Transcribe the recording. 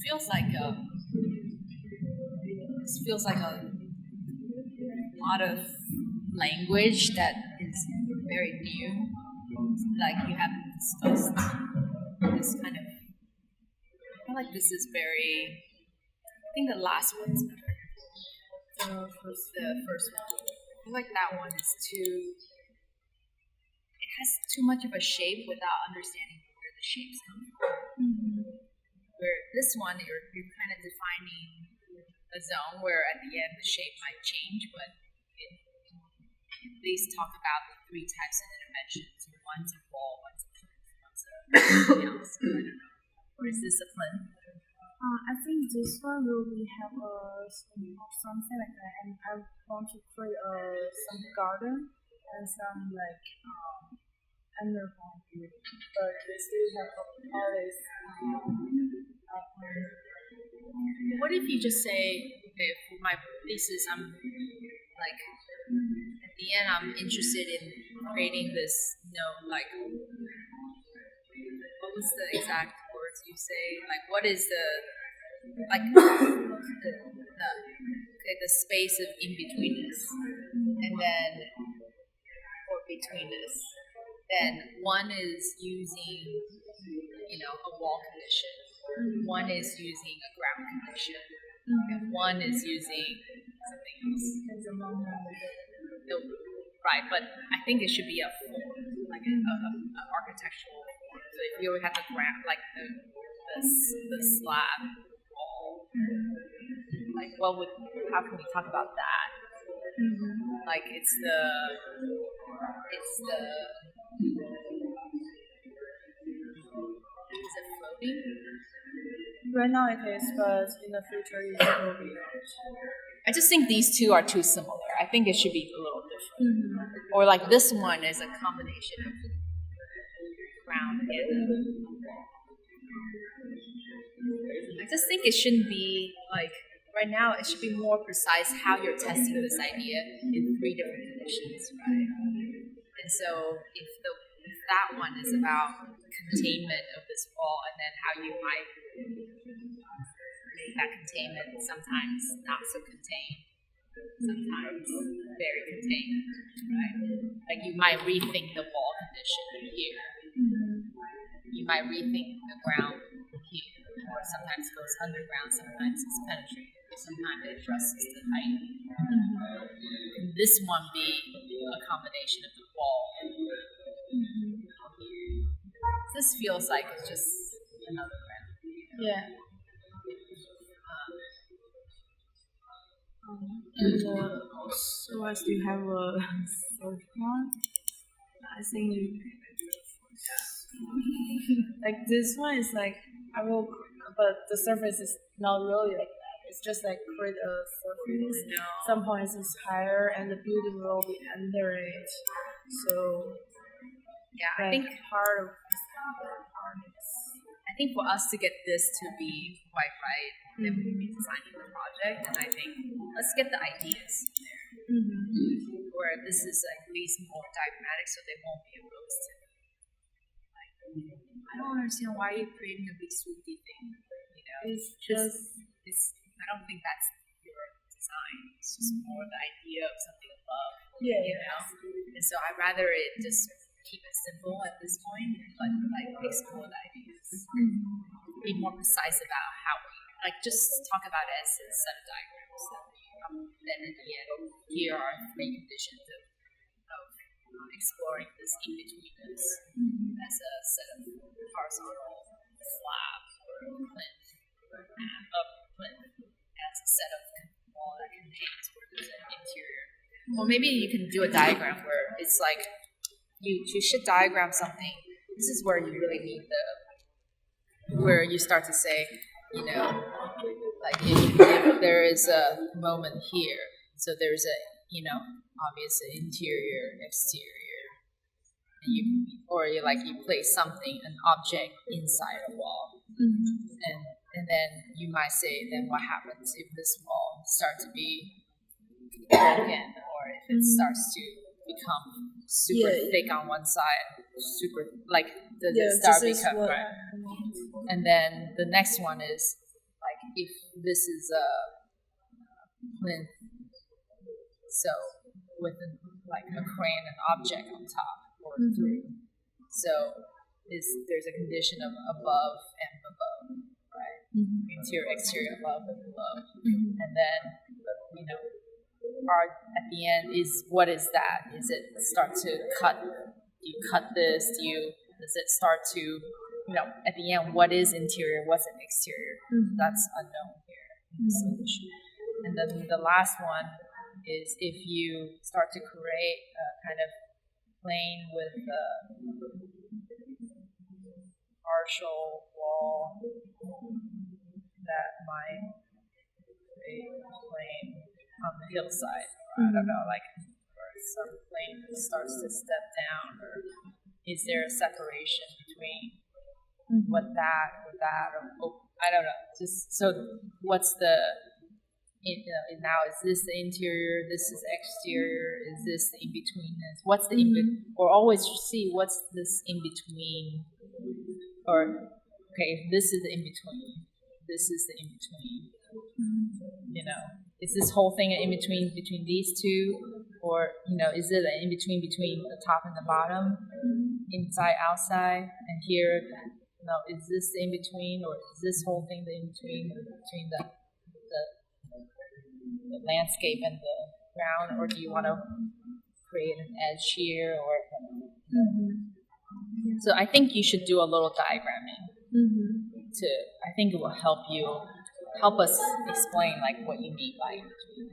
feels like this feels like a lot of language that is very new. Like you haven't discussed this kind of. I feel like this is very. I think the last one's better. The first one. I feel like that one is too. It has too much of a shape without understanding where the shapes come from. Where this one, you're kind of defining a zone where at the end the shape might change, but it at least talk about the three types of interventions. One's a wall, one's a plinth, one's a something else. I don't know. Or is this a plinth? I think this one will be have something like that, and I want to create some garden and some like underground view, but we still have all this. What if you just say, okay, for my thesis, I'm like, at the end, I'm interested in creating this, like, what was the exact words you say? Like, what is the space of in between this, and then, or between this, then one is using, a wall condition. One is using a ground condition, and one is using something else. No, right, but I think it should be a form, like an architectural form. So if you have the ground, like the slab wall, like how can we talk about that? Like is it floating? Right now it is, but in the future it will be not. I just think these two are too similar. I think it should be a little different. Or like this one is a combination of ground and I just think it shouldn't be like right now it should be more precise how you're testing this idea in three different conditions, right? And so if that one is about containment of this wall and then how you might make that containment sometimes not so contained, sometimes very contained, right? Like you might rethink the wall condition here. You might rethink the ground here. Or sometimes it goes underground, sometimes it's penetrated, sometimes it adjusts the height. Can this one be a combination of the wall? This feels like it's just another ground. Yeah. And so as you have a third one, I think like this one is like but the surface is not really like that. It's just like create a surface. Some points is higher, and the building will be under it. So yeah, like I think part of I think for us to get this to be quite right, then we will be designing the project, and I think let's get the ideas there, where this is at least more diagrammatic, so they won't be opposed to. Like, I don't understand why you're creating a big swoopy thing. It's just. I don't think that's your design. It's just more the idea of something above. Yeah. And so I'd rather it just keep it simple at this point, but like explore the ideas. Be more precise about how we just talk about it as a set of diagrams. Then in the end, here are three conditions of exploring this in betweenness as a set of horizontal slab or plinth, up plinth as a set of wall that contains where there's an interior. Or maybe you can do a diagram where it's like you should diagram something. This is where you really need where you start to say, like if there is a moment here, so there's a, obvious interior, exterior, and you place something, an object inside a wall, and then you might say, then what happens if this wall starts to be broken, or if it starts to become super thick on one side, super like the start become right. And then the next one is if this is a plinth, so with like a crane, an object on top or through, so there's a condition of above and below, right? Interior, exterior, above and below, and then at the end what is that? Is it start to cut? Do you cut this? Does it start to at the end, what is interior, what's an exterior? That's unknown here in the solution. And then the last one is if you start to create a kind of plane with a partial wall that might create a plane on the hillside. I don't know, like or some plane that starts to step down, or is there a separation between what that or that, or I don't know. Just so, what's the now? Is this the interior? This is exterior. Is this the in betweenness? What's the in between? Or always see what's this in between? Or okay, if this is the in between. This is the in between. Is this whole thing an in between these two, or is it an in between the top and the bottom, inside, outside, and here? Is this the in between, or is this whole thing the in between the landscape and the ground, or do you want to create an edge here, or? So I think you should do a little diagramming. I think it will help us explain like what you mean by in between.